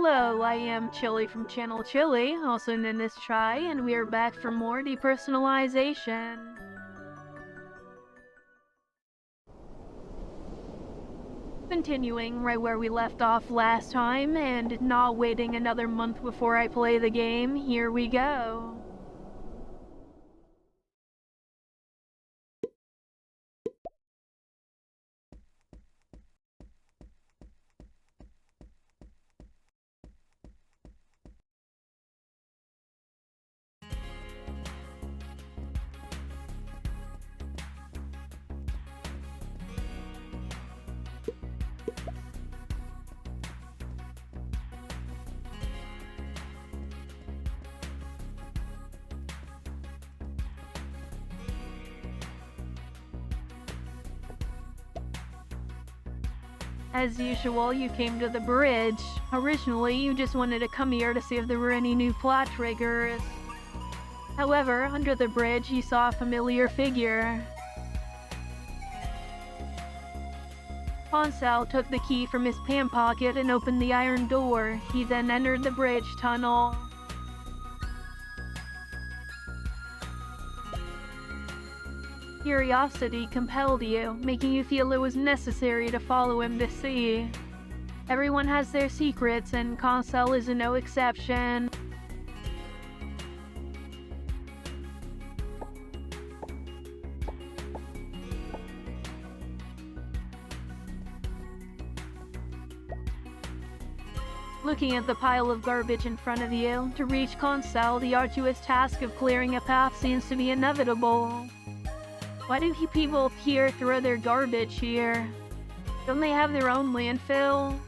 Hello, I am Chylli from channel Chylli, also known as Chai, and we are back for more depersonalization. Continuing right where we left off last time, and not waiting another month before I play the game, here we go. As usual, you came to the bridge. Originally, you just wanted to come here to see if there were any new plot triggers. However, under the bridge, you saw a familiar figure. Ponsal took the key from his pant pocket and opened the iron door. He then entered the bridge tunnel. Curiosity compelled you, making you feel it was necessary to follow him to see. Everyone has their secrets, and Ponsal is no exception. Looking at the pile of garbage in front of you, to reach Ponsal, the arduous task of clearing a path seems to be inevitable. Why do people up here throw their garbage here? Don't they have their own landfill?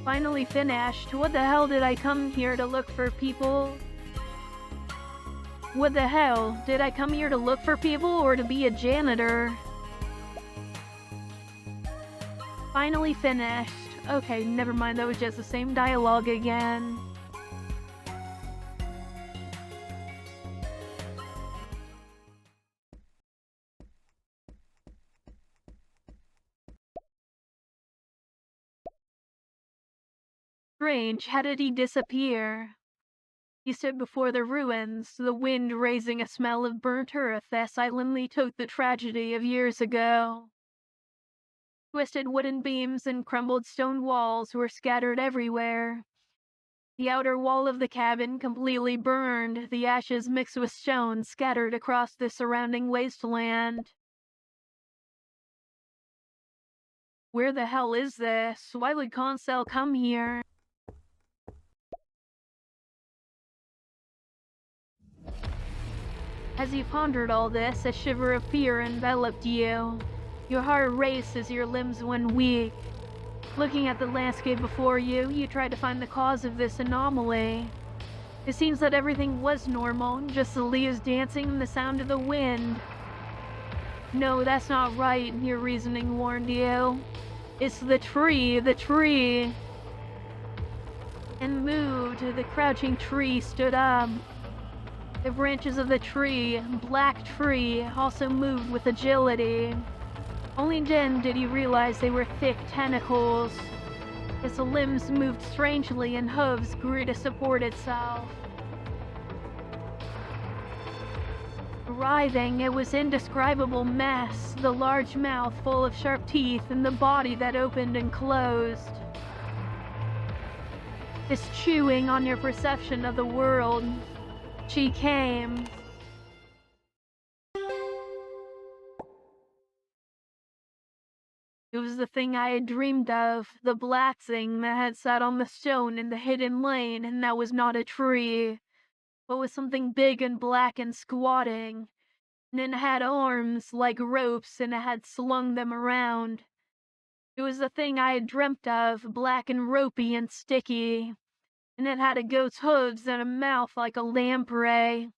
Finally finished. What the hell did I come here to look for people? What the hell? Did I come here to look for people or to be a janitor? Finally finished. Okay, never mind, that was just the same dialogue again. Strange, how did he disappear? He stood before the ruins, the wind raising a smell of burnt earth that silently took the tragedy of years ago. Twisted wooden beams and crumbled stone walls were scattered everywhere. The outer wall of the cabin completely burned, the ashes mixed with stone scattered across the surrounding wasteland. Where the hell is this? Why would Ponsal come here? As you pondered all this, a shiver of fear enveloped you. Your heart raced as your limbs went weak. Looking at the landscape before you, you tried to find the cause of this anomaly. It seems that everything was normal, just the leaves dancing and the sound of the wind. No, that's not right, your reasoning warned you. It's the tree. And moved, the crouching tree stood up. The branches of the tree, black tree, also moved with agility. Only then did you realize they were thick tentacles. Its limbs moved strangely and hooves grew to support itself. Writhing, it was indescribable mess, the large mouth full of sharp teeth and the body that opened and closed. It's chewing on your perception of the world. She came. It was the thing I had dreamed of, the black thing that had sat on the stone in the hidden lane, and that was not a tree, but was something big and black and squatting, and it had arms like ropes, and it had slung them around. It was the thing I had dreamt of, black and ropey and sticky, and it had a goat's hooves and a mouth like a lamprey.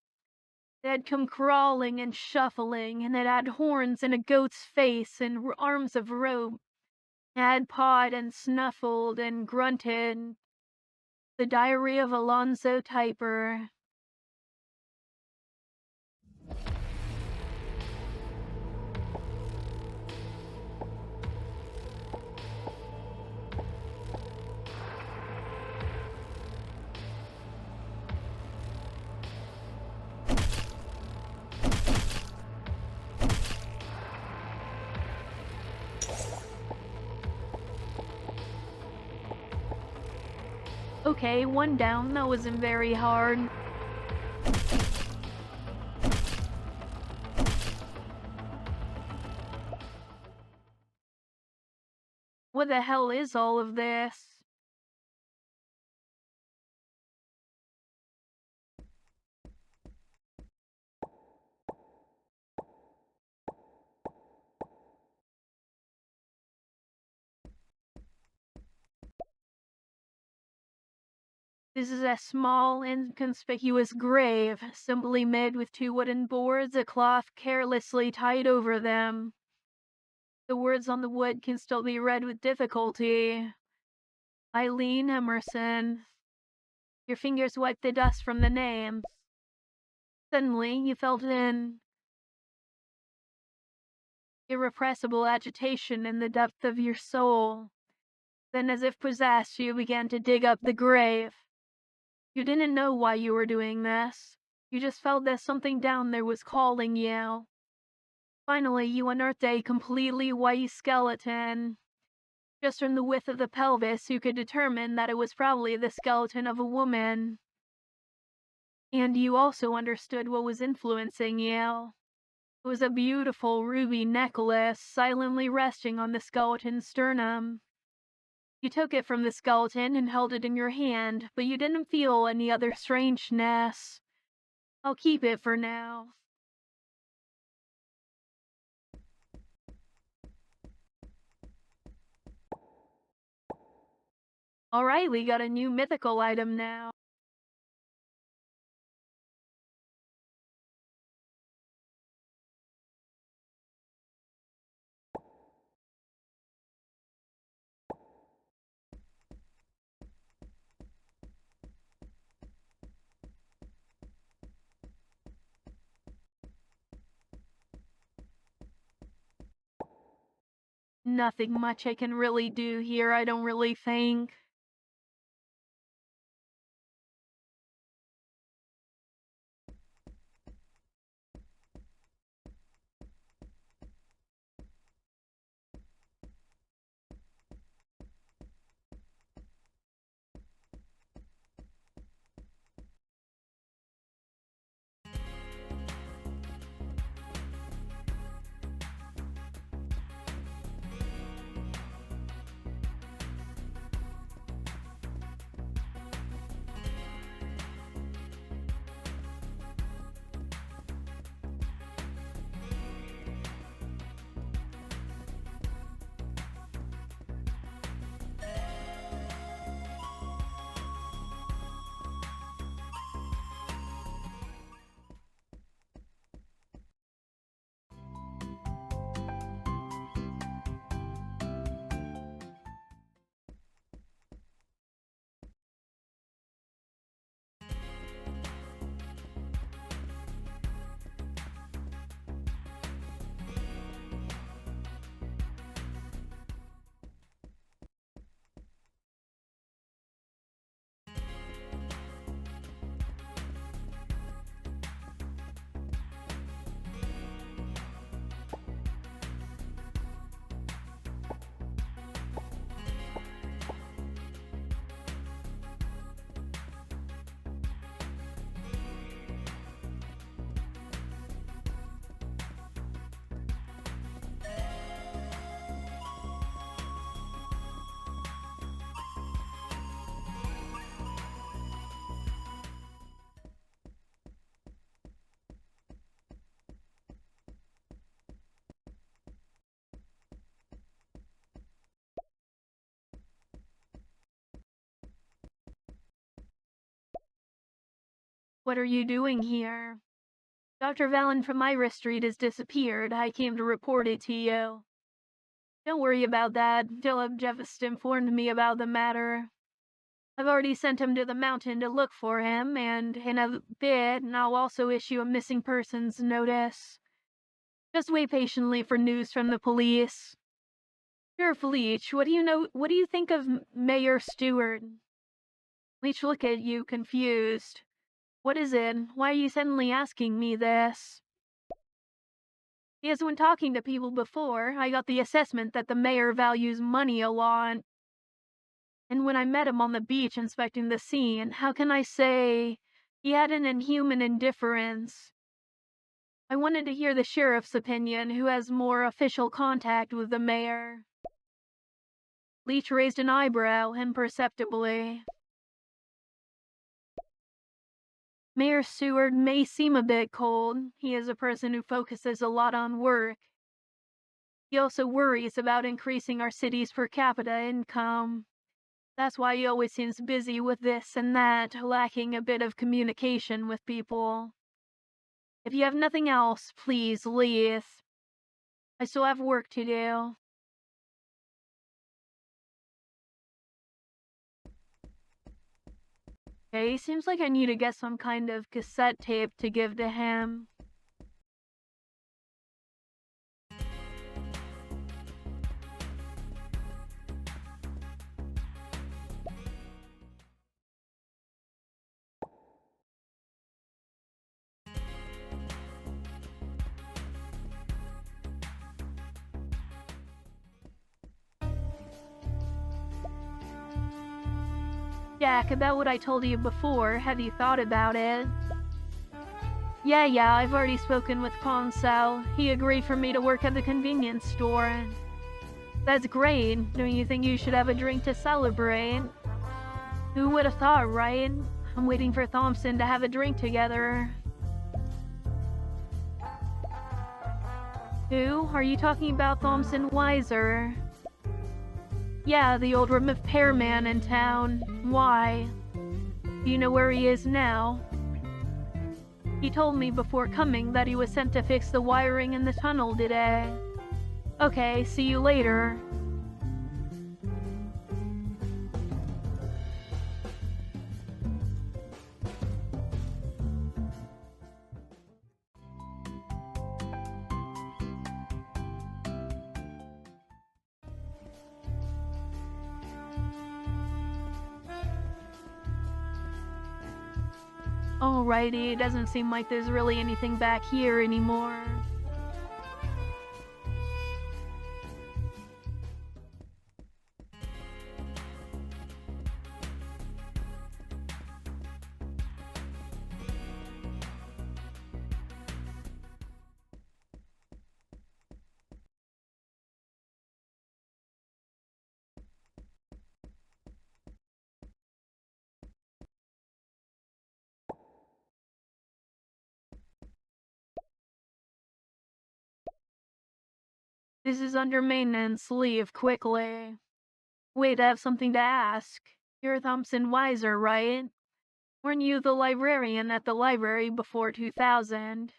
It had come crawling and shuffling, and it had horns and a goat's face and arms of rope. It had pawed and snuffled and grunted. The Diary of Alonzo Typer. Okay, one down. That wasn't very hard. What the hell is all of this? This is a small, inconspicuous grave, simply made with two wooden boards, a cloth carelessly tied over them. The words on the wood can still be read with difficulty. Eileen Emerson. Your fingers wiped the dust from the name. Suddenly, you felt an irrepressible agitation in the depth of your soul. Then, as if possessed, you began to dig up the grave. You didn't know why you were doing this. You just felt that something down there was calling you. Finally, you unearthed a completely white skeleton. Just from the width of the pelvis, you could determine that it was probably the skeleton of a woman. And you also understood what was influencing you. It was a beautiful ruby necklace silently resting on the skeleton's sternum. You took it from the skeleton and held it in your hand, but you didn't feel any other strangeness. I'll keep it for now. Alright, we got a new mythical item now. Nothing much I can really do here, I don't really think. What are you doing here? Dr. Valen from Iris Street has disappeared. I came to report it to you. Don't worry about that. Philip just informed me about the matter. I've already sent him to the mountain to look for him, and in a bit, I'll also issue a missing persons notice. Just wait patiently for news from the police. Sheriff Leach, what do you think of Mayor Stewart? Leach looked at you, confused. What is it? Why are you suddenly asking me this? Because when talking to people before, I got the assessment that the mayor values money a lot. And when I met him on the beach inspecting the scene, how can I say he had an inhuman indifference? I wanted to hear the sheriff's opinion, who has more official contact with the mayor. Leach raised an eyebrow imperceptibly. Mayor Seward may seem a bit cold. He is a person who focuses a lot on work. He also worries about increasing our city's per capita income. That's why he always seems busy with this and that, lacking a bit of communication with people. If you have nothing else, please leave. I still have work to do. Okay, seems like I need to get some kind of cassette tape to give to him. Jack, about what I told you before, have you thought about it? Yeah, I've already spoken with Consel. He agreed for me to work at the convenience store. That's great. Don't you think you should have a drink to celebrate? Who would have thought, right? I'm waiting for Thompson to have a drink together. Who? Are you talking about Thompson Weiser? Yeah, the old repairman in town. Why? Do you know where he is now? He told me before coming that he was sent to fix the wiring in the tunnel today. Okay, see you later. Alrighty, it doesn't seem like there's really anything back here anymore. This is under maintenance. Leave quickly. Wait, I have something to ask. You're Thompson Weiser, right? Weren't you the librarian at the library before 2000?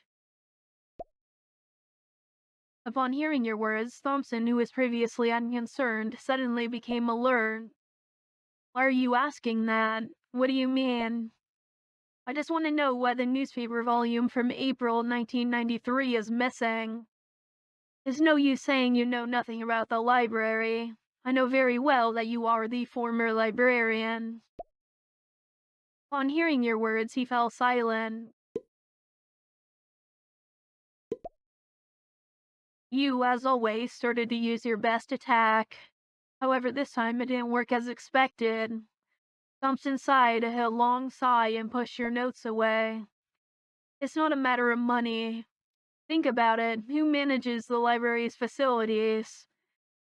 Upon hearing your words, Thompson, who was previously unconcerned, suddenly became alert. Why are you asking that? What do you mean? I just want to know why the newspaper volume from April 1993 is missing. There's no use saying you know nothing about the library. I know very well that you are the former librarian. Upon hearing your words, he fell silent. You, as always, started to use your best attack. However, this time it didn't work as expected. Thompson sighed a long sigh and pushed your notes away. It's not a matter of money. Think about it. Who manages the library's facilities?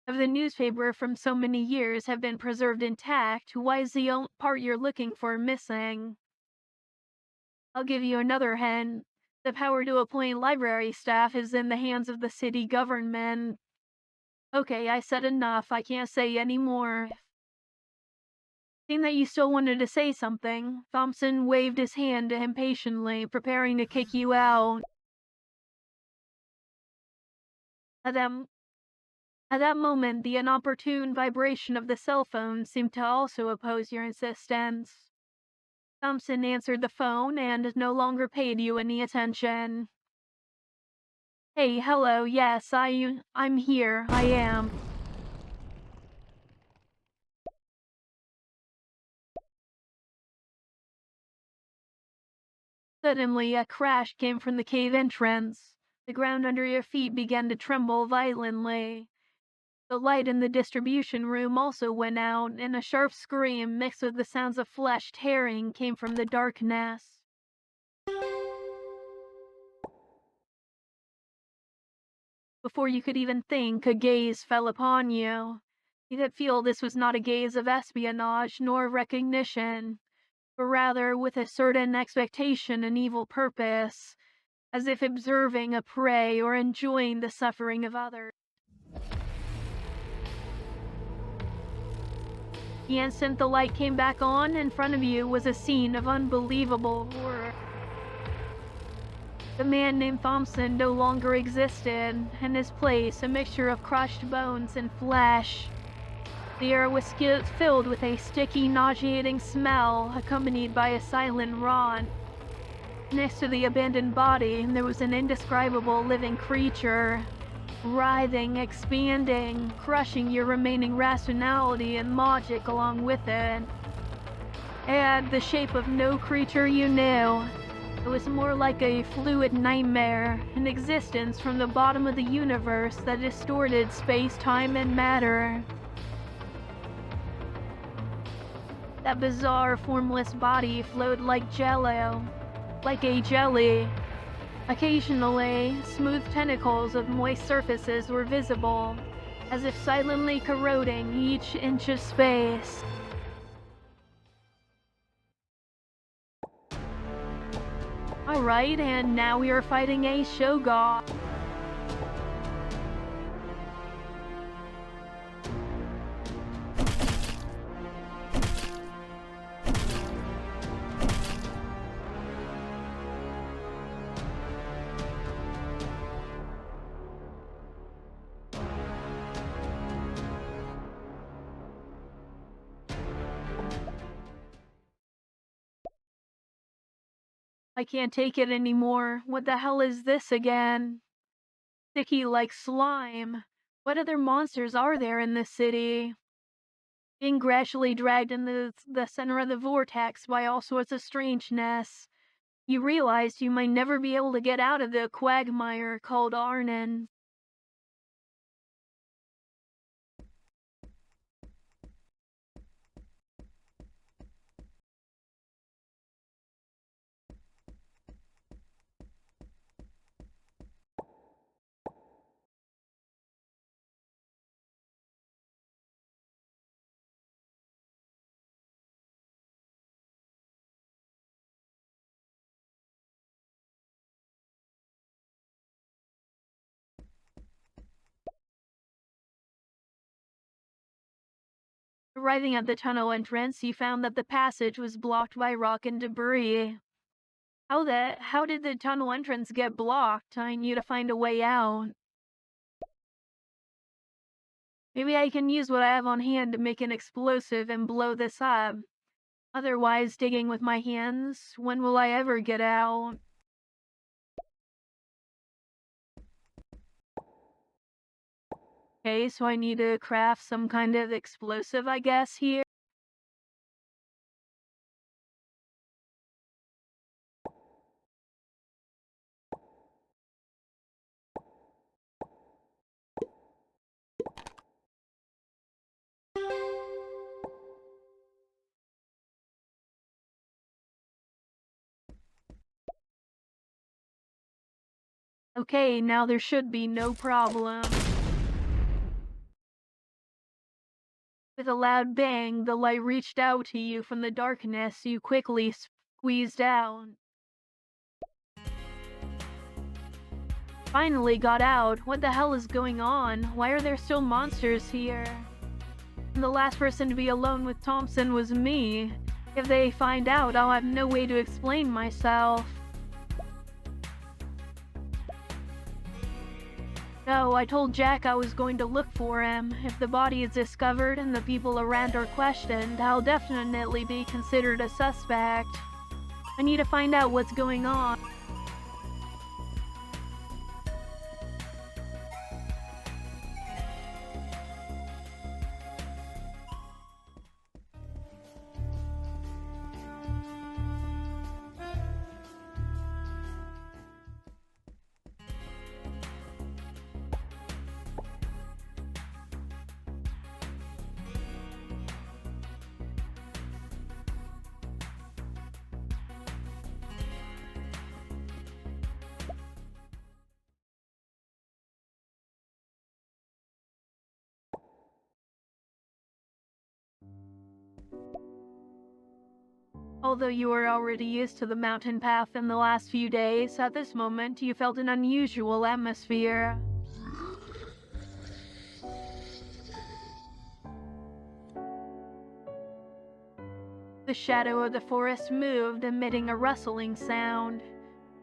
If the newspaper from so many years have been preserved intact, why is the only part you're looking for missing? I'll give you another hint. The power to appoint library staff is in the hands of the city government. Okay, I said enough. I can't say any more. Seeing that you still wanted to say something, Thompson waved his hand impatiently, preparing to kick you out. At that, at that moment, the inopportune vibration of the cell phone seemed to also oppose your insistence. Thompson answered the phone and no longer paid you any attention. Hey, hello, yes, I'm here, I am. Suddenly, a crash came from the cave entrance. The ground under your feet began to tremble violently. The light in the distribution room also went out, and a sharp scream mixed with the sounds of flesh tearing came from the darkness. Before you could even think, a gaze fell upon you. You could feel this was not a gaze of espionage nor recognition, but rather with a certain expectation and evil purpose, as if observing a prey or enjoying the suffering of others. The instant the light came back on, in front of you was a scene of unbelievable horror. The man named Thompson no longer existed. In his place, a mixture of crushed bones and flesh. The air was filled with a sticky, nauseating smell, accompanied by a silent rot. Next to the abandoned body, there was an indescribable living creature, writhing, expanding, crushing your remaining rationality and logic along with it. It had the shape of no creature you knew. It was more like a fluid nightmare, an existence from the bottom of the universe that distorted space, time, and matter. That bizarre, formless body flowed like jello, like a jelly. Occasionally, smooth tentacles of moist surfaces were visible, as if silently corroding each inch of space. Alright, and now we are fighting a Shoggoth. I can't take it anymore. What the hell is this again? Sticky like slime. What other monsters are there in this city? Being gradually dragged in the center of the vortex by all sorts of strangeness, you realized you might never be able to get out of the quagmire called Arnon. Arriving at the tunnel entrance, you found that the passage was blocked by rock and debris. How did the tunnel entrance get blocked? I need to find a way out. Maybe I can use what I have on hand to make an explosive and blow this up. Otherwise, digging with my hands, when will I ever get out? Okay, so I need to craft some kind of explosive, I guess, here. Okay, now there should be no problem. With a loud bang, the light reached out to you from the darkness. You quickly squeezed out. Finally got out. What the hell is going on? Why are there still monsters here? And the last person to be alone with Thompson was me. If they find out, I'll have no way to explain myself. No, I told Jack I was going to look for him. If the body is discovered and the people around are questioned, I'll definitely be considered a suspect. I need to find out what's going on. Although you were already used to the mountain path in the last few days, at this moment you felt an unusual atmosphere. The shadow of the forest moved, emitting a rustling sound.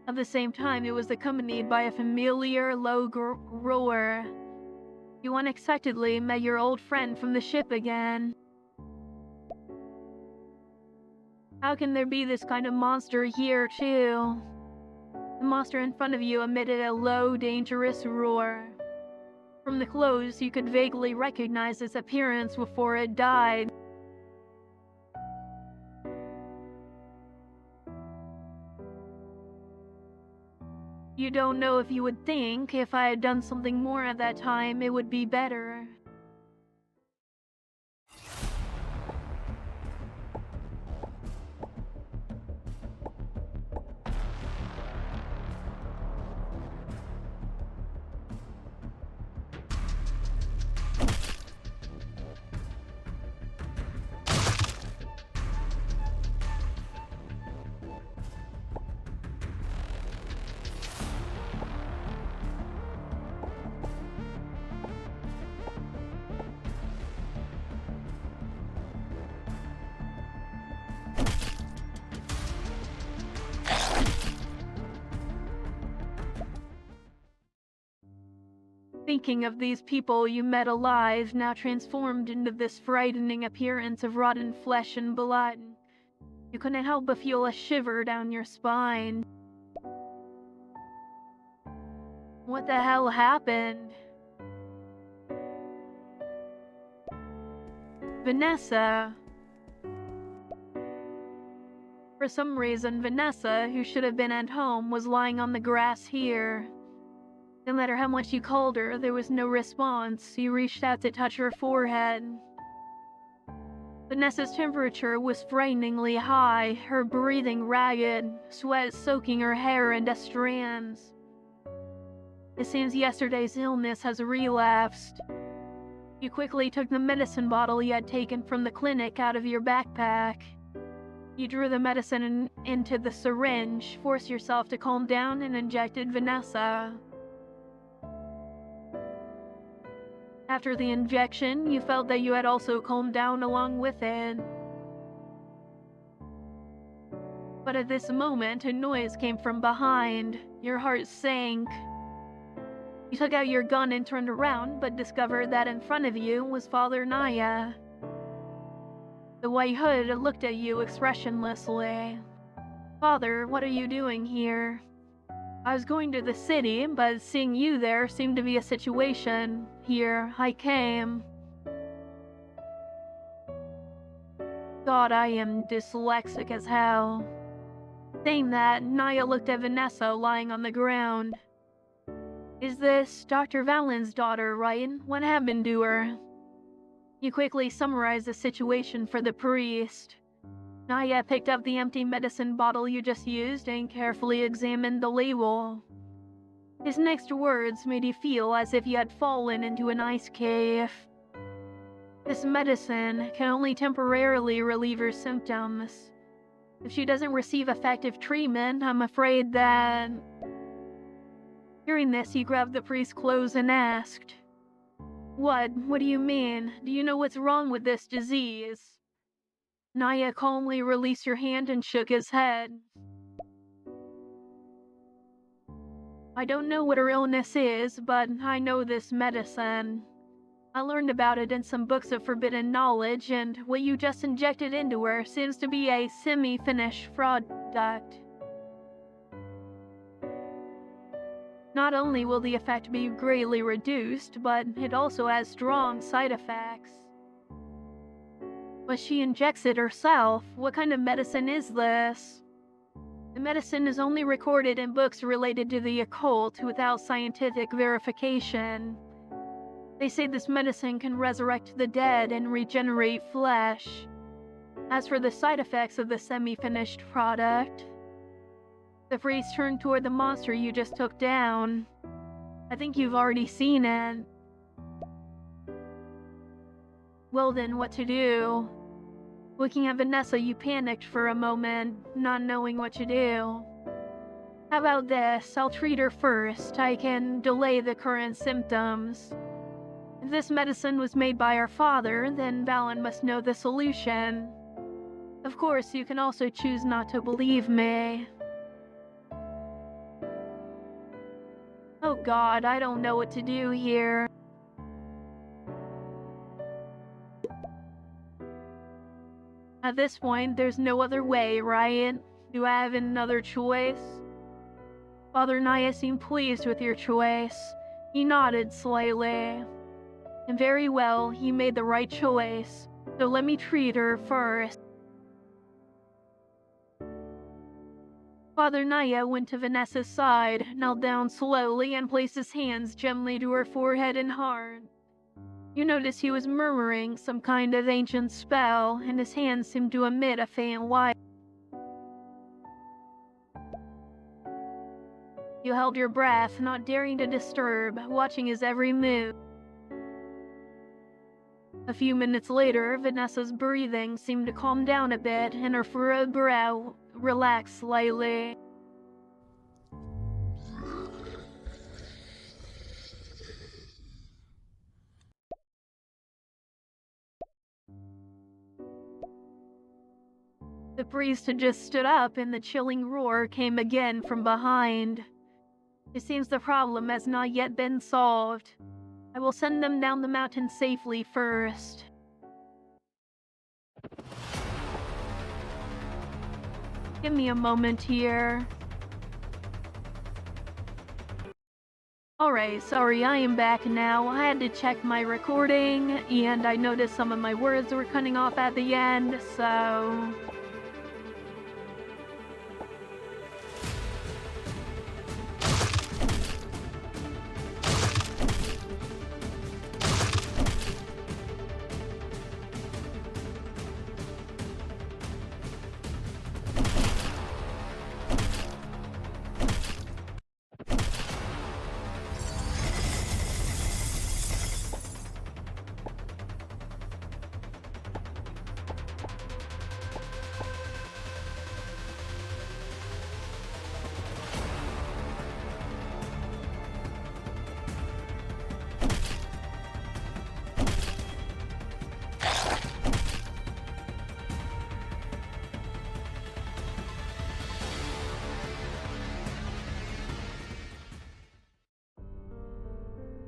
At the same time, it was accompanied by a familiar, low roar. You unexpectedly met your old friend from the ship again. How can there be this kind of monster here, too? The monster in front of you emitted a low, dangerous roar. From the clothes, you could vaguely recognize its appearance before it died. You don't know if you would think if I had done something more at that time, it would be better. Thinking of these people you met alive, now transformed into this frightening appearance of rotten flesh and blood, you couldn't help but feel a shiver down your spine. What the hell happened? Vanessa. For some reason, Vanessa, who should have been at home, was lying on the grass here. No matter how much you called her, there was no response. You reached out to touch her forehead. Vanessa's temperature was frighteningly high, her breathing ragged, sweat soaking her hair into strands. It seems yesterday's illness has relapsed. You quickly took the medicine bottle you had taken from the clinic out of your backpack. You drew the medicine into the syringe, forced yourself to calm down, and injected Vanessa. After the injection, you felt that you had also calmed down along with it. But at this moment, a noise came from behind. Your heart sank. You took out your gun and turned around, but discovered that in front of you was Father Naya. The White Hood looked at you expressionlessly. "Father, what are you doing here?" "I was going to the city, but seeing you there seemed to be a situation. Here, I came." God, I am dyslexic as hell. Saying that, Naya looked at Vanessa lying on the ground. "Is this Dr. Valen's daughter, right? What happened to her?" You quickly summarized the situation for the priest. Naya picked up the empty medicine bottle you just used and carefully examined the label. His next words made you feel as if you had fallen into an ice cave. "This medicine can only temporarily relieve her symptoms. If she doesn't receive effective treatment, I'm afraid that..." Hearing this, he grabbed the priest's clothes and asked, What do you mean? Do you know what's wrong with this disease?" Naya calmly released your hand and shook his head. "I don't know what her illness is, but I know this medicine. I learned about it in some books of forbidden knowledge, and what you just injected into her seems to be a semi-finished product. Not only will the effect be greatly reduced, but it also has strong side effects." "But she injects it herself. What kind of medicine is this?" "The medicine is only recorded in books related to the occult without scientific verification. They say this medicine can resurrect the dead and regenerate flesh. As for the side effects of the semi-finished product..." The priest turned toward the monster you just took down. "I think you've already seen it." "Well then, what to do?" Looking at Vanessa, you panicked for a moment, not knowing what to do. How about this? I'll treat her first. I can delay the current symptoms. If this medicine was made by our father, then Valen must know the solution. Of course, you can also choose not to believe me. Oh God, I don't know what to do here. At this point, there's no other way, right? Do I have another choice? Father Naya seemed pleased with your choice. He nodded slightly. And very well, you made the right choice. So let me treat her first. Father Naya went to Vanessa's side, knelt down slowly, and placed his hands gently to her forehead and heart. You noticed he was murmuring some kind of ancient spell, and his hands seemed to emit a faint light. You held your breath, not daring to disturb, watching his every move. A few minutes later, Vanessa's breathing seemed to calm down a bit, and her furrowed brow relaxed slightly. The priest had just stood up, and the chilling roar came again from behind. It seems the problem has not yet been solved. I will send them down the mountain safely first. Give me a moment here. Alright, sorry, I am back now. I had to check my recording, and I noticed some of my words were cutting off at the end, so...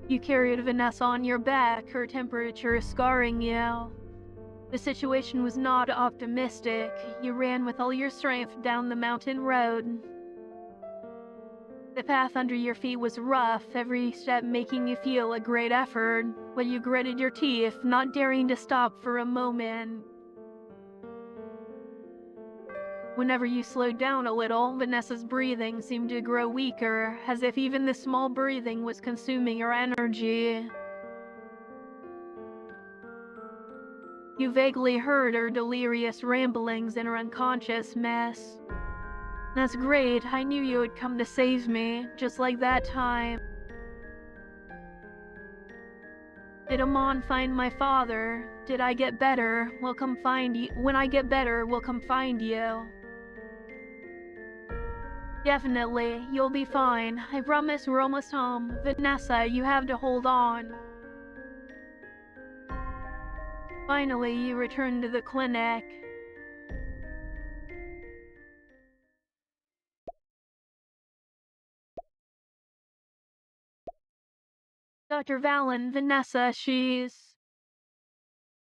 You carried Vanessa on your back, her temperature scarring you. The situation was not optimistic. You ran with all your strength down the mountain road. The path under your feet was rough, every step making you feel a great effort, but you gritted your teeth, not daring to stop for a moment. Whenever you slowed down a little, Vanessa's breathing seemed to grow weaker, as if even the small breathing was consuming her energy. You vaguely heard her delirious ramblings in her unconscious mess. That's great, I knew you would come to save me, just like that time. Did Amon find my father? Did I get better? We'll come find you. When I get better, we'll come find you. Definitely, you'll be fine. I promise we're almost home. Vanessa, you have to hold on. Finally, you return to the clinic. Dr. Valen, Vanessa,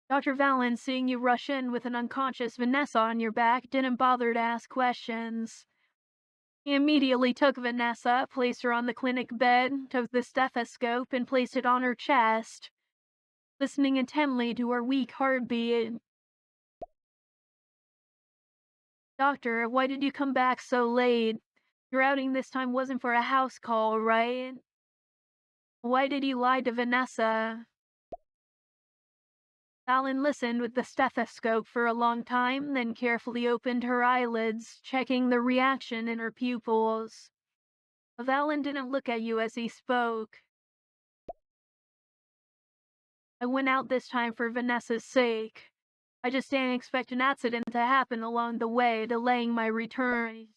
Dr. Valen, seeing you rush in with an unconscious Vanessa on your back, didn't bother to ask questions. He immediately took Vanessa, placed her on the clinic bed, took the stethoscope, and placed it on her chest, listening intently to her weak heartbeat. Doctor, why did you come back so late? Your outing this time wasn't for a house call, right? Why did you lie to Vanessa? Alan listened with the stethoscope for a long time, then carefully opened her eyelids, checking the reaction in her pupils. Valen didn't look at you as he spoke. I went out this time for Vanessa's sake. I just didn't expect an accident to happen along the way, delaying my return.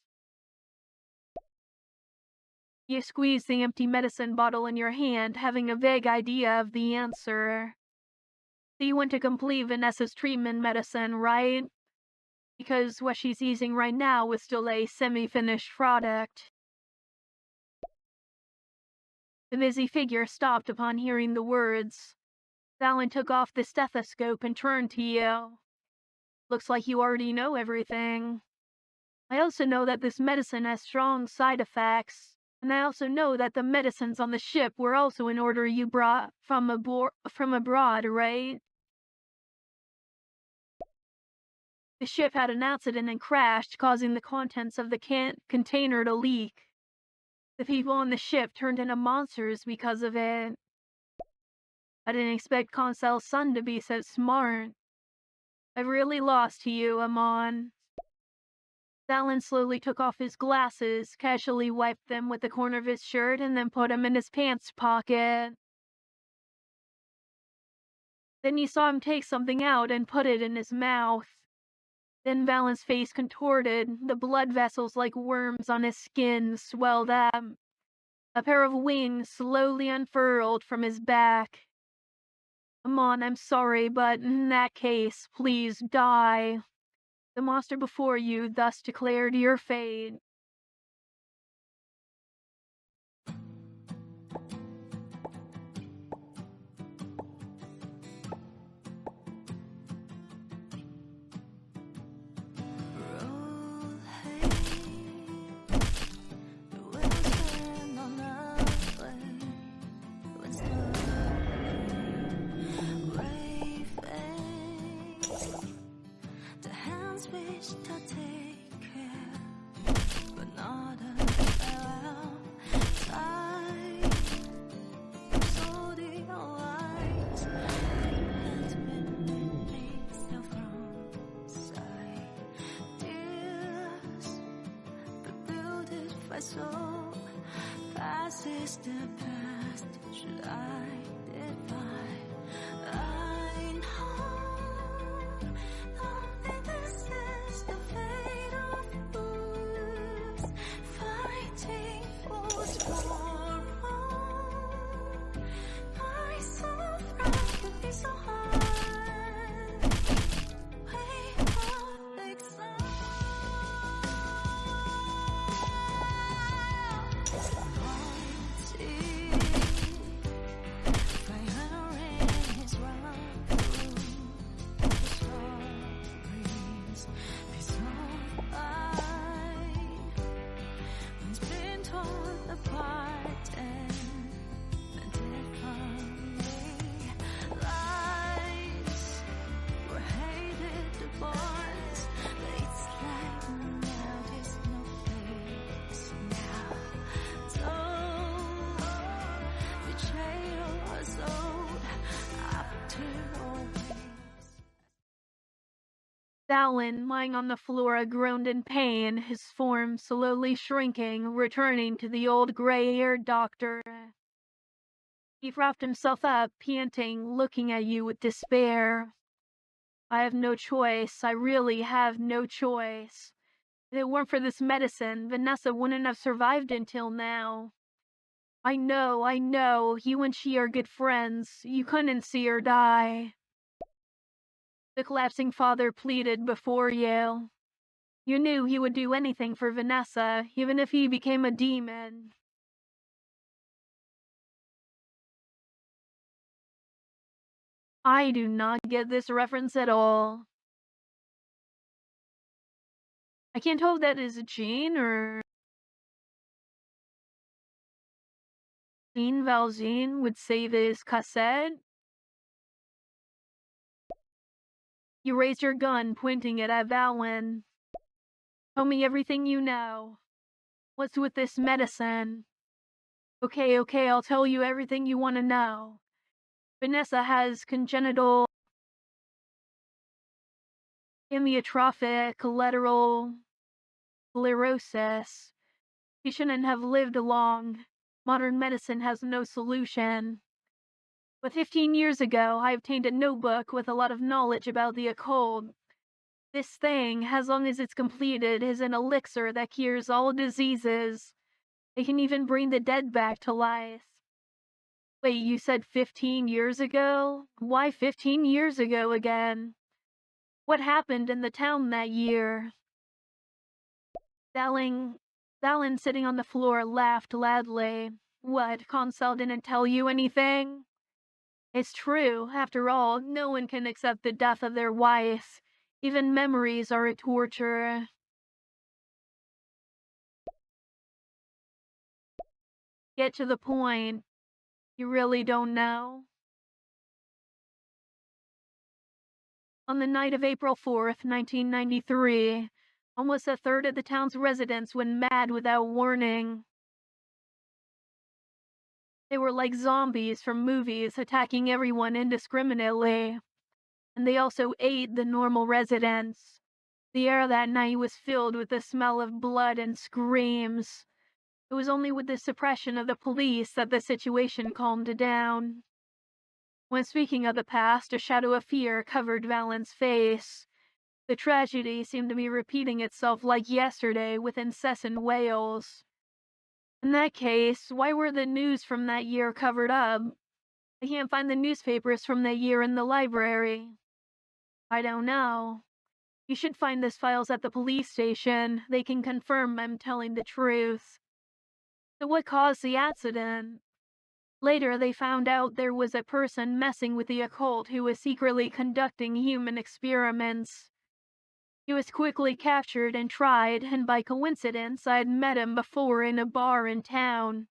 You squeeze the empty medicine bottle in your hand, having a vague idea of the answer. So you want to complete Vanessa's treatment medicine, right? Because what she's using right now was still a semi-finished product. The busy figure stopped upon hearing the words. Valen took off the stethoscope and turned to you. Looks like you already know everything. I also know that this medicine has strong side effects. And I also know that the medicines on the ship were also an order you brought from abroad, right? The ship had an accident and crashed, causing the contents of the container to leak. The people on the ship turned into monsters because of it. I didn't expect Concel's son to be so smart. I've really lost to you, Amon. Valen slowly took off his glasses, casually wiped them with the corner of his shirt, and then put them in his pants pocket. Then you saw him take something out and put it in his mouth. Then Valen's face contorted, the blood vessels like worms on his skin swelled up. A pair of wings slowly unfurled from his back. Amon, I'm sorry, but in that case, please die. The monster before you thus declared your fate. So past is the past, should I divide? I know that this is the fate of fools, fighting for wrong. My suffering can be so hard. We all exile. Valen, lying on the floor, groaned in pain, his form slowly shrinking, returning to the old gray-haired doctor. He propped himself up, panting, looking at you with despair. I have no choice. I really have no choice. If it weren't for this medicine, Vanessa wouldn't have survived until now. I know. You and she are good friends. You couldn't see her die. The collapsing father pleaded before you. You knew he would do anything for Vanessa, even if he became a demon. I do not get this reference at all. I can't tell if that is Jean or Jean Valjean would save his cassette. You raised your gun, pointing it at Valen. Tell me everything you know. What's with this medicine? Okay, I'll tell you everything you want to know. Vanessa has congenital amyotrophic lateral sclerosis. She shouldn't have lived long. Modern medicine has no solution. But 15 years ago, I obtained a notebook with a lot of knowledge about the occult. This thing, as long as it's completed, is an elixir that cures all diseases. It can even bring the dead back to life. Wait, you said 15 years ago? Why 15 years ago again? What happened in the town that year? Dowling, Dallin, sitting on the floor, laughed loudly. What, Consell didn't tell you anything? It's true. After all, no one can accept the death of their wife. Even memories are a torture. Get to the point. You really don't know? On the night of April 4th, 1993, almost a third of the town's residents went mad without warning. They were like zombies from movies, attacking everyone indiscriminately. And they also ate the normal residents. The air that night was filled with the smell of blood and screams. It was only with the suppression of the police that the situation calmed down. When speaking of the past, a shadow of fear covered Valen's face. The tragedy seemed to be repeating itself like yesterday with incessant wails. In that case, why were the news from that year covered up? I can't find the newspapers from that year in the library. I don't know. You should find those files at the police station. They can confirm I'm telling the truth. So what caused the accident? Later, they found out there was a person messing with the occult who was secretly conducting human experiments. He was quickly captured and tried, and by coincidence, I had met him before in a bar in town.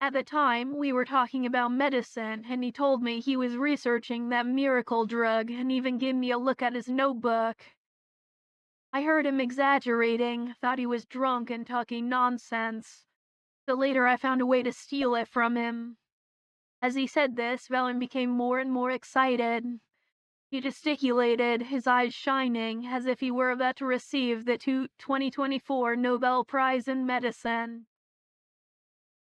At the time, we were talking about medicine, and he told me he was researching that miracle drug and even gave me a look at his notebook. I heard him exaggerating, thought he was drunk and talking nonsense. So later I found a way to steal it from him. As he said this, Valen became more and more excited. He gesticulated, his eyes shining, as if he were about to receive the 2024 Nobel Prize in Medicine.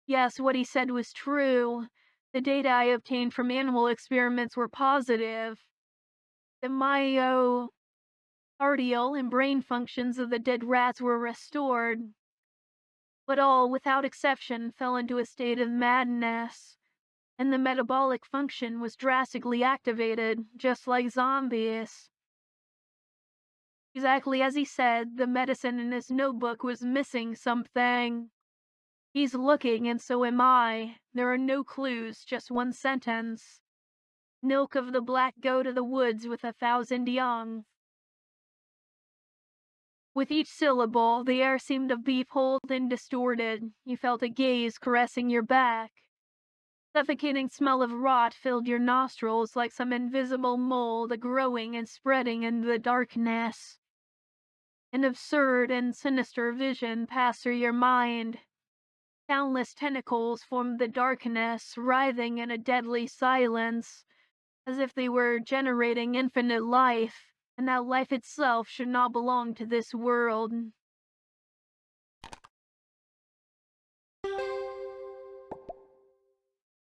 Yes, what he said was true. The data I obtained from animal experiments were positive. The myocardial and brain functions of the dead rats were restored, but all, without exception, fell into a state of madness, and the metabolic function was drastically activated, just like zombies. Exactly as he said, the medicine in his notebook was missing something. He's looking, and so am I. There are no clues, just one sentence. Milk of the black goat of the woods with 1,000 young. With each syllable, the air seemed to be pulled and distorted. You felt a gaze caressing your back. Suffocating smell of rot filled your nostrils like some invisible mold growing and spreading in the darkness. An absurd and sinister vision passed through your mind. Countless tentacles formed the darkness, writhing in a deadly silence, as if they were generating infinite life, and that life itself should not belong to this world.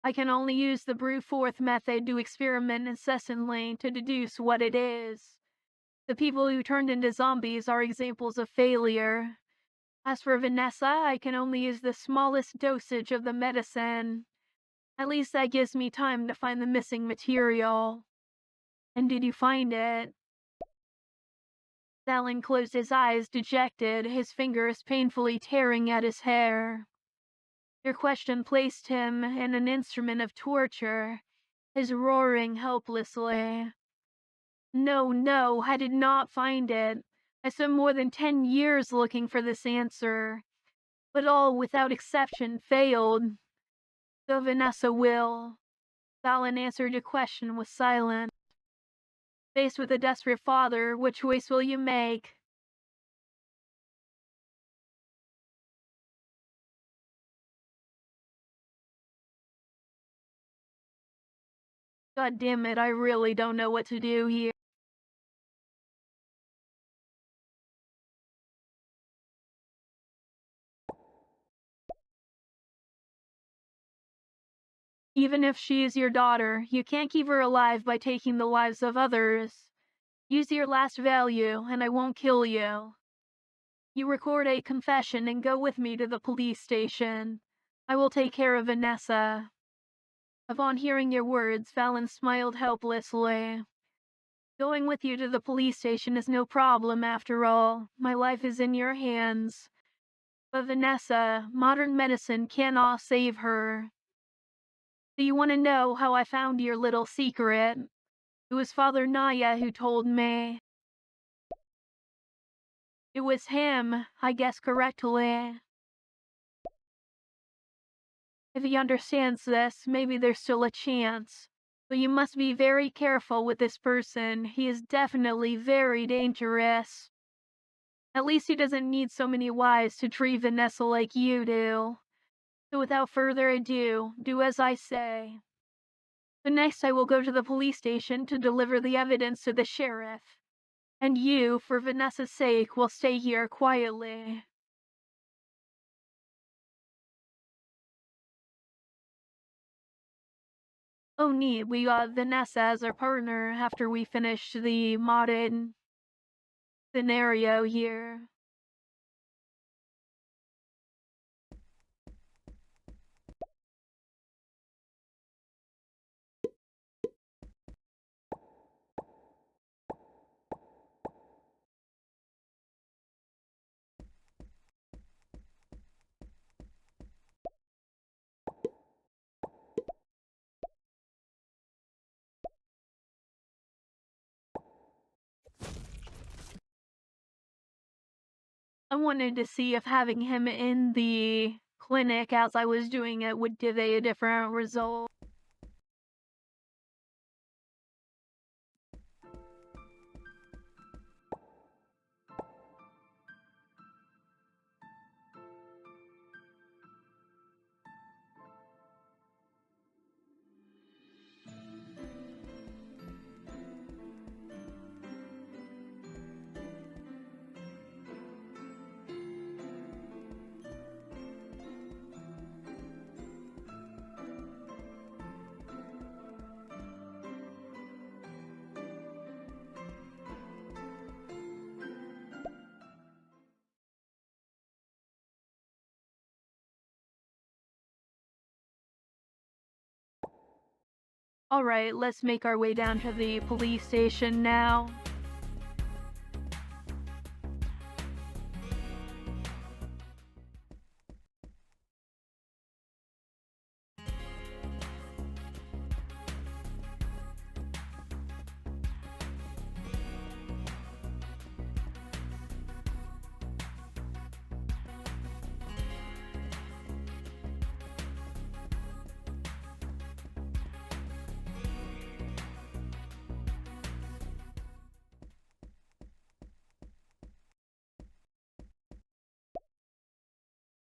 I can only use the brute force method to experiment incessantly to deduce what it is. The people who turned into zombies are examples of failure. As for Vanessa, I can only use the smallest dosage of the medicine. At least that gives me time to find the missing material. And did you find it? Dallin closed his eyes, dejected, his fingers painfully tearing at his hair. Your question placed him in an instrument of torture, his roaring helplessly. No, no, I did not find it. I spent more than 10 years looking for this answer, but all without exception failed. So Vanessa will. Dallin answered your question with silence. Faced with a desperate father, what choice will you make? God damn it, I really don't know what to do here. Even if she is your daughter, you can't keep her alive by taking the lives of others. Use your last value, and I won't kill you. You record a confession and go with me to the police station. I will take care of Vanessa." Upon hearing your words, Fallon smiled helplessly. "Going with you to the police station is no problem after all. My life is in your hands. But Vanessa, modern medicine cannot save her. Do you want to know how I found your little secret? It was Father Naya who told me." "It was him, I guessed correctly. If he understands this, maybe there's still a chance. But you must be very careful with this person. He is definitely very dangerous. At least he doesn't need so many wives to treat Vanessa like you do. So without further ado, do as I say. The next I will go to the police station to deliver the evidence to the sheriff. And you, for Vanessa's sake, will stay here quietly." "Oh neat, we got Vanessa as our partner after we finish the modded scenario here." I wanted to see if having him in the clinic as I was doing it would give a different result. Alright, let's make our way down to the police station now.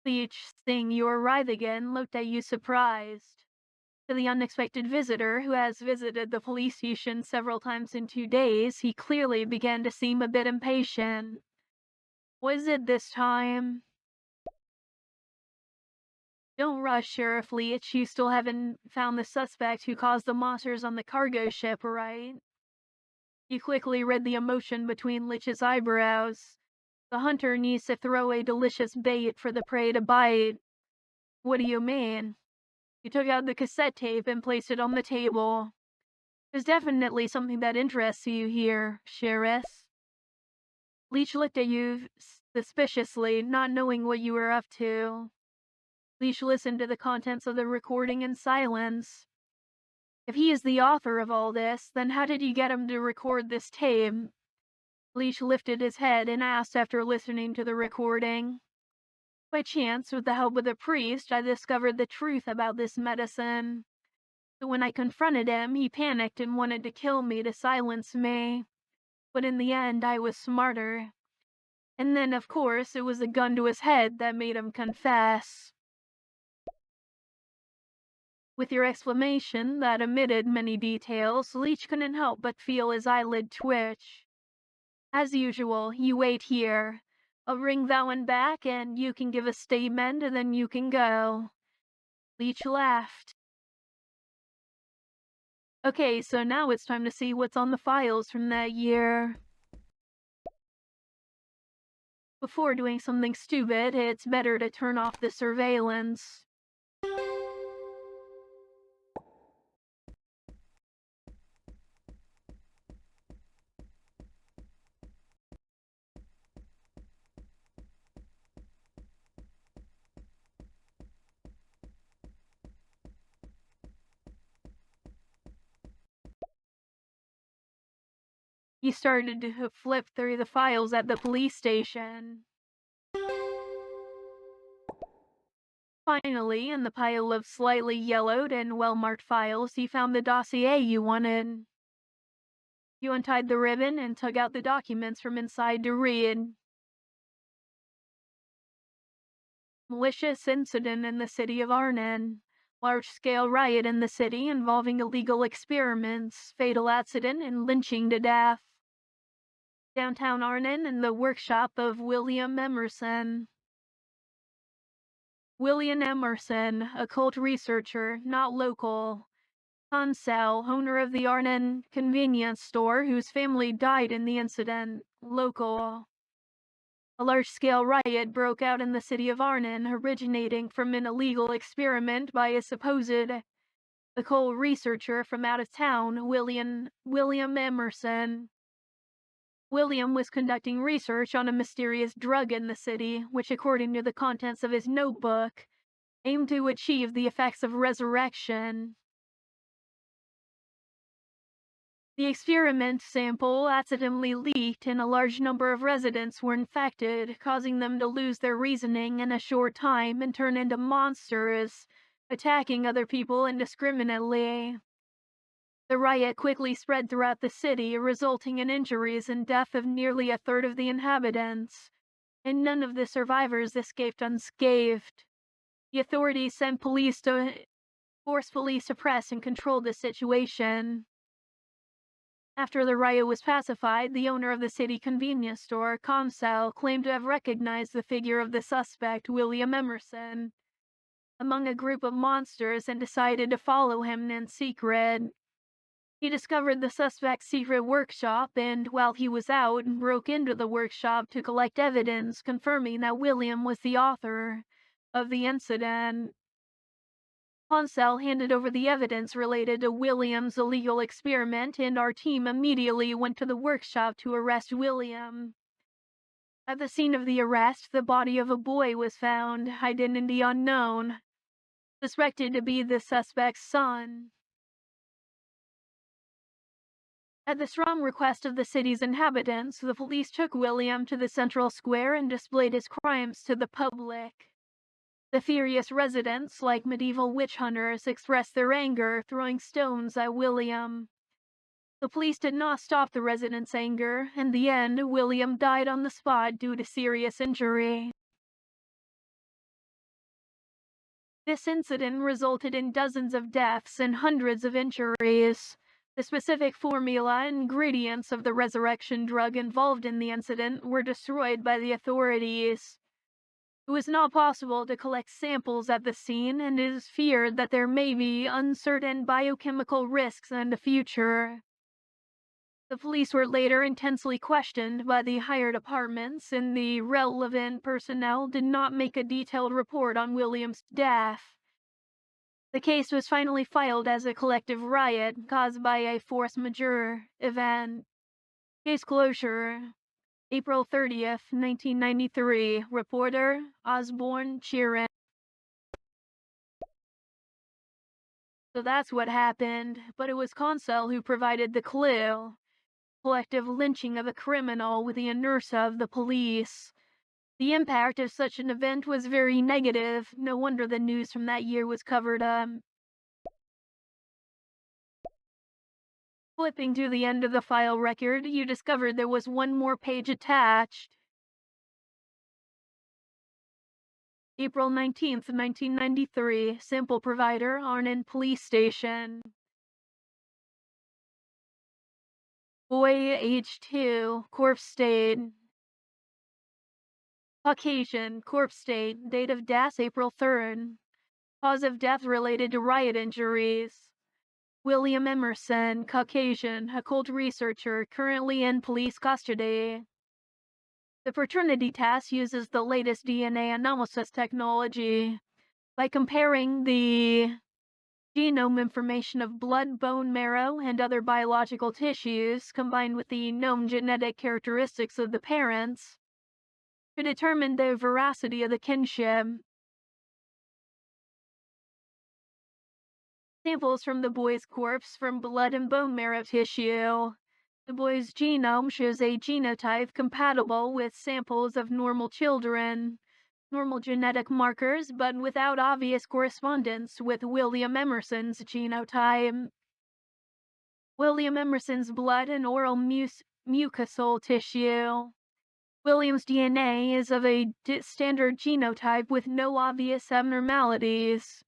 Leech, seeing you arrive again, looked at you surprised. To the unexpected visitor who has visited the police station several times in 2 days, he clearly began to seem a bit impatient. "What is it this time?" "Don't rush, Sheriff Leech. You still haven't found the suspect who caused the monsters on the cargo ship, right?" You quickly read the emotion between Leech's eyebrows. "The hunter needs to throw a delicious bait for the prey to bite." "What do you mean?" You took out the cassette tape and placed it on the table. "There's definitely something that interests you here, Sheriff." Leech looked at you suspiciously, not knowing what you were up to. Leech listened to the contents of the recording in silence. If he is the author of all this, then how did you get him to record this tape? Leech lifted his head and asked after listening to the recording. "By chance, with the help of the priest, I discovered the truth about this medicine. So when I confronted him, he panicked and wanted to kill me to silence me. But in the end, I was smarter. And then, of course, it was a gun to his head that made him confess." With your explanation that omitted many details, Leech couldn't help but feel his eyelid twitch. "As usual, you wait here. I'll ring that one back and you can give a statement and then you can go." Leech laughed. Okay, so now it's time to see what's on the files from that year. Before doing something stupid, it's better to turn off the surveillance. He started to flip through the files at the police station. Finally, in the pile of slightly yellowed and well-marked files, he found the dossier you wanted. You untied the ribbon and took out the documents from inside to read. Malicious incident in the city of Arnhem. Large-scale riot in the city involving illegal experiments, fatal accident, and lynching to death. Downtown Arnhem in the workshop of William Emerson. William Emerson, occult researcher, not local. Hansel, owner of the Arnhem convenience store whose family died in the incident, local. A large-scale riot broke out in the city of Arnhem, originating from an illegal experiment by a supposed occult researcher from out of town, William Emerson. William was conducting research on a mysterious drug in the city, which, according to the contents of his notebook, aimed to achieve the effects of resurrection. The experiment sample accidentally leaked, and a large number of residents were infected, causing them to lose their reasoning in a short time and turn into monsters, attacking other people indiscriminately. The riot quickly spread throughout the city, resulting in injuries and death of nearly a third of the inhabitants, and none of the survivors escaped unscathed. The authorities sent police to forcefully suppress and control the situation. After the riot was pacified, the owner of the city convenience store, Consell, claimed to have recognized the figure of the suspect, William Emerson, among a group of monsters and decided to follow him in secret. He discovered the suspect's secret workshop and, while he was out, broke into the workshop to collect evidence confirming that William was the author of the incident. Hansel handed over the evidence related to William's illegal experiment, and our team immediately went to the workshop to arrest William. At the scene of the arrest, the body of a boy was found, identity unknown, suspected to be the suspect's son. At the strong request of the city's inhabitants, the police took William to the central square and displayed his crimes to the public. The furious residents, like medieval witch hunters, expressed their anger, throwing stones at William. The police did not stop the residents' anger. In the end, William died on the spot due to serious injury. This incident resulted in dozens of deaths and hundreds of injuries. The specific formula and ingredients of the resurrection drug involved in the incident were destroyed by the authorities. It was not possible to collect samples at the scene, and it is feared that there may be uncertain biochemical risks in the future. The police were later intensely questioned by the higher departments, and the relevant personnel did not make a detailed report on William's death. The case was finally filed as a collective riot caused by a force majeure event. Case closure. April 30th, 1993. Reporter Osborne Sheeran. So that's what happened, but it was Consell who provided the clue. Collective lynching of a criminal with the inertia of the police. The impact of such an event was very negative. No wonder the news from that year was covered up. Flipping to the end of the file record, you discovered there was one more page attached. April 19th, 1993. Sample provider, Arnhem Police Station. Boy, age 2, corpse state. Caucasian, corpse state. Date of death, April 3rd. Cause of death related to riot injuries. William Emerson, Caucasian, occult researcher, currently in police custody. The paternity test uses the latest DNA analysis technology by comparing the genome information of blood, bone marrow, and other biological tissues, combined with the known genetic characteristics of the parents, to determine the veracity of the kinship. Samples from the boy's corpse from blood and bone marrow tissue. The boy's genome shows a genotype compatible with samples of normal children, normal genetic markers, but without obvious correspondence with William Emerson's genotype. William Emerson's blood and oral mucosal tissue. William's DNA is of a standard genotype with no obvious abnormalities.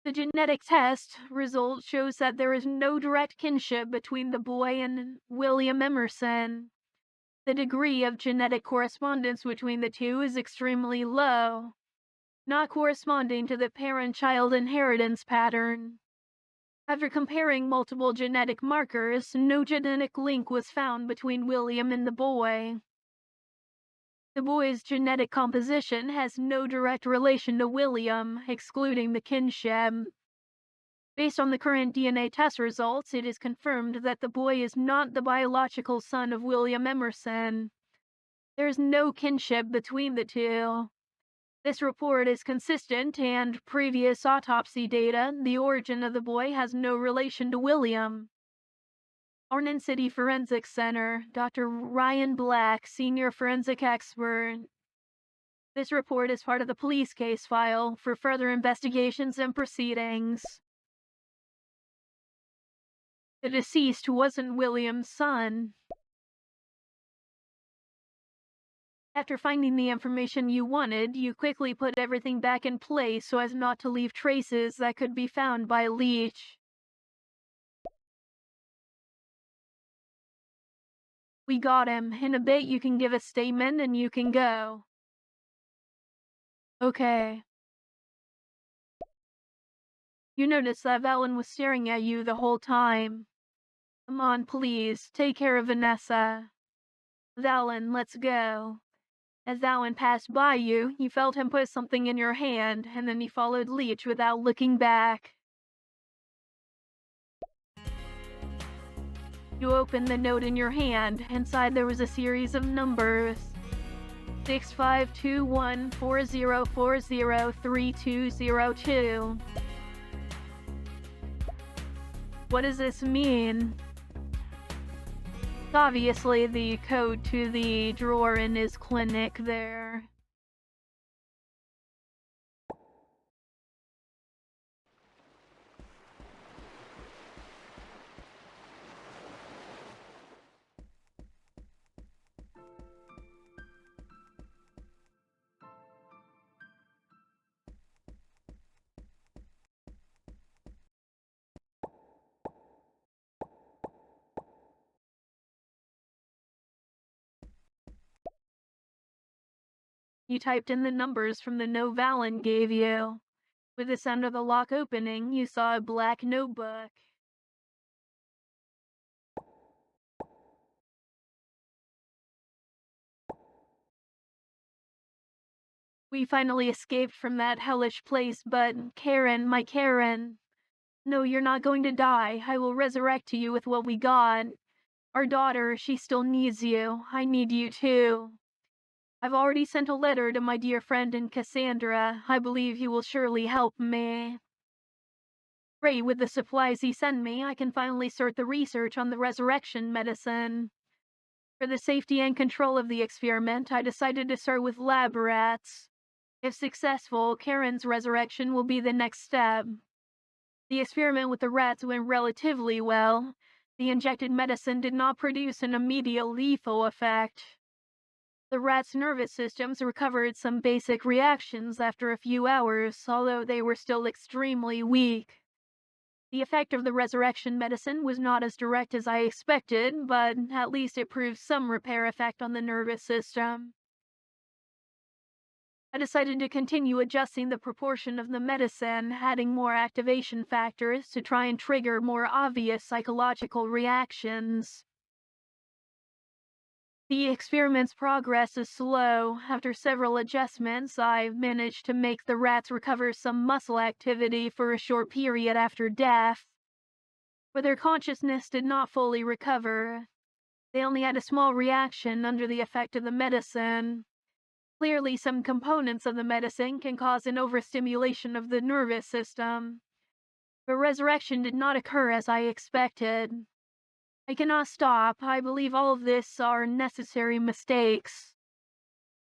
The genetic test result shows that there is no direct kinship between the boy and William Emerson. The degree of genetic correspondence between the two is extremely low, not corresponding to the parent-child inheritance pattern. After comparing multiple genetic markers, no genetic link was found between William and the boy. The boy's genetic composition has no direct relation to William, excluding the kinship. Based on the current DNA test results, it is confirmed that the boy is not the biological son of William Emerson. There is no kinship between the two. This report is consistent, and previous autopsy data, the origin of the boy has no relation to William. Arnon City Forensic Center, Dr. Ryan Black, Senior Forensic Expert. This report is part of the police case file for further investigations and proceedings. The deceased wasn't William's son. After finding the information you wanted, you quickly put everything back in place so as not to leave traces that could be found by Leach. We got him. In a bit you can give a statement and you can go. Okay. You noticed that Valen was staring at you the whole time. Come on, please. Take care of Vanessa. Valen, let's go. As Valen passed by you, you felt him put something in your hand, and then he followed Leach without looking back. You opened the note in your hand. Inside there was a series of numbers. 652140403202. What does this mean? It's obviously the code to the drawer in his clinic there. You typed in the numbers from the note Valen gave you. With the sound of the lock opening, you saw a black notebook. We finally escaped from that hellish place, but Karen, my Karen. No, you're not going to die. I will resurrect you with what we got. Our daughter, she still needs you. I need you too. I've already sent a letter to my dear friend in Cassandra. I believe he will surely help me. Great, with the supplies he sent me, I can finally start the research on the resurrection medicine. For the safety and control of the experiment, I decided to start with lab rats. If successful, Karen's resurrection will be the next step. The experiment with the rats went relatively well. The injected medicine did not produce an immediate lethal effect. The rats' nervous systems recovered some basic reactions after a few hours, although they were still extremely weak. The effect of the resurrection medicine was not as direct as I expected, but at least it proved some repair effect on the nervous system. I decided to continue adjusting the proportion of the medicine, adding more activation factors to try and trigger more obvious psychological reactions. The experiment's progress is slow. After several adjustments, I managed to make the rats recover some muscle activity for a short period after death, but their consciousness did not fully recover. They only had a small reaction under the effect of the medicine. Clearly, some components of the medicine can cause an overstimulation of the nervous system, but resurrection did not occur as I expected. I cannot stop. I believe all of this are necessary mistakes.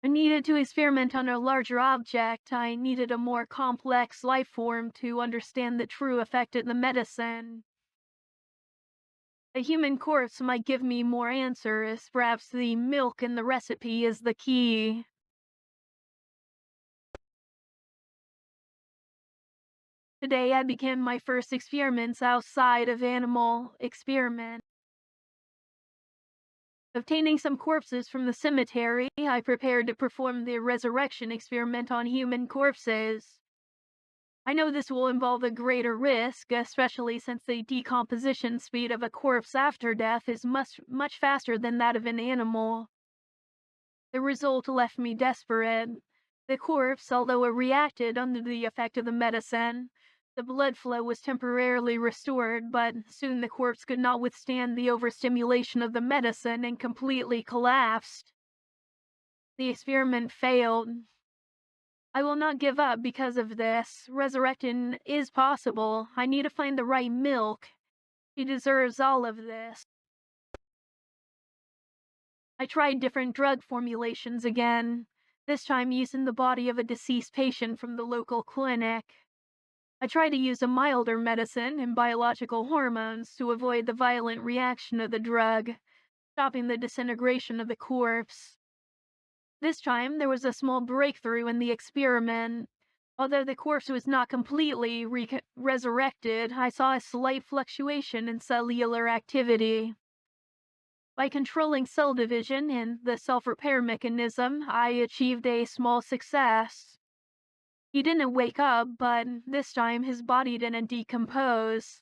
I needed to experiment on a larger object. I needed a more complex life form to understand the true effect of the medicine. A human corpse might give me more answers. Perhaps the milk in the recipe is the key. Today I began my first experiments outside of animal experiment. Obtaining some corpses from the cemetery, I prepared to perform the resurrection experiment on human corpses. I know this will involve a greater risk, especially since the decomposition speed of a corpse after death is much faster than that of an animal. The result left me desperate. The corpse, although it reacted under the effect of the medicine, the blood flow was temporarily restored, but soon the corpse could not withstand the overstimulation of the medicine and completely collapsed. The experiment failed. I will not give up because of this. Resurrecting is possible. I need to find the right milk. She deserves all of this. I tried different drug formulations again, this time using the body of a deceased patient from the local clinic. I tried to use a milder medicine and biological hormones to avoid the violent reaction of the drug, stopping the disintegration of the corpse. This time, there was a small breakthrough in the experiment. Although the corpse was not completely resurrected, I saw a slight fluctuation in cellular activity. By controlling cell division and the self repair mechanism, I achieved a small success. He didn't wake up, but this time his body didn't decompose.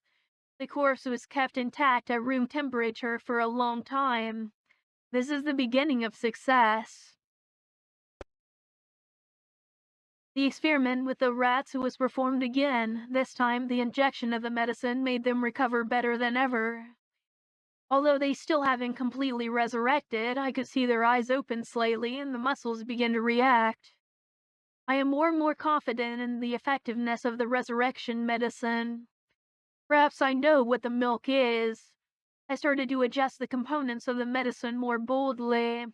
The corpse was kept intact at room temperature for a long time. This is the beginning of success. The experiment with the rats was performed again. This time, the injection of the medicine made them recover better than ever. Although they still haven't completely resurrected, I could see their eyes open slightly and the muscles begin to react. I am more and more confident in the effectiveness of the resurrection medicine. Perhaps I know what the milk is. I started to adjust the components of the medicine more boldly.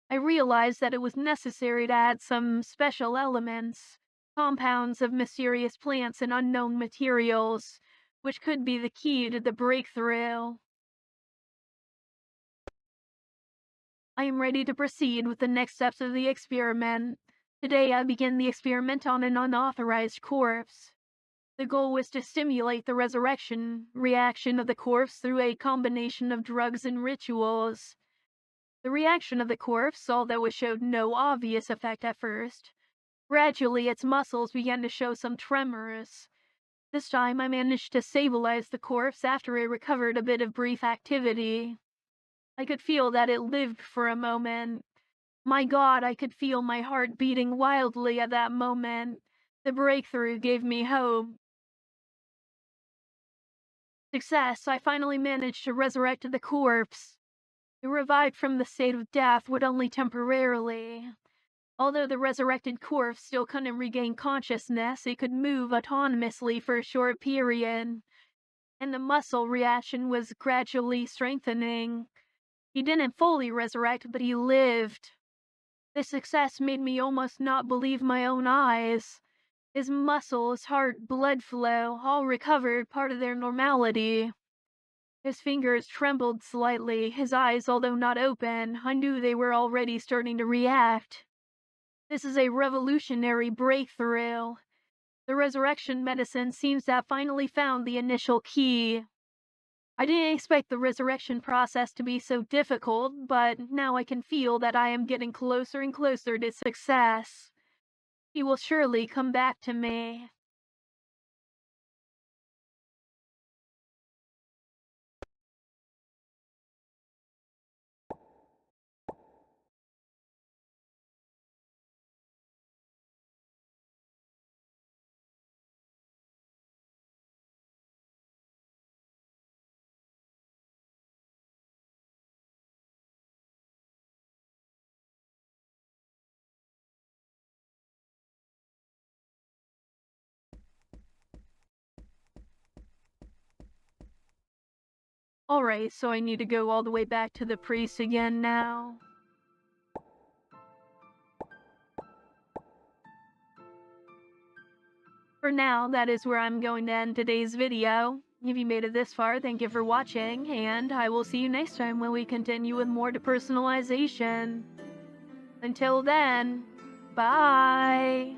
I realized that it was necessary to add some special elements, compounds of mysterious plants and unknown materials, which could be the key to the breakthrough. I am ready to proceed with the next steps of the experiment. Today I begin the experiment on an unauthorized corpse. The goal was to stimulate the resurrection reaction of the corpse through a combination of drugs and rituals. The reaction of the corpse, although it showed no obvious effect at first, gradually its muscles began to show some tremors. This time I managed to stabilize the corpse after it recovered a bit of brief activity. I could feel that it lived for a moment. My God, I could feel my heart beating wildly at that moment. The breakthrough gave me hope. Success, I finally managed to resurrect the corpse. It revived from the state of death, but only temporarily. Although the resurrected corpse still couldn't regain consciousness, it could move autonomously for a short period, and the muscle reaction was gradually strengthening. He didn't fully resurrect, but he lived. This success made me almost not believe my own eyes. His muscles, heart, blood flow all recovered part of their normality. His fingers trembled slightly, his eyes, although not open, I knew they were already starting to react. This is a revolutionary breakthrough. The resurrection medicine seems to have finally found the initial key. I didn't expect the resurrection process to be so difficult, but now I can feel that I am getting closer and closer to success. He will surely come back to me. Alright, so I need to go all the way back to the priest again now. For now, that is where I'm going to end today's video. If you made it this far, thank you for watching, and I will see you next time when we continue with more depersonalization. Until then, bye!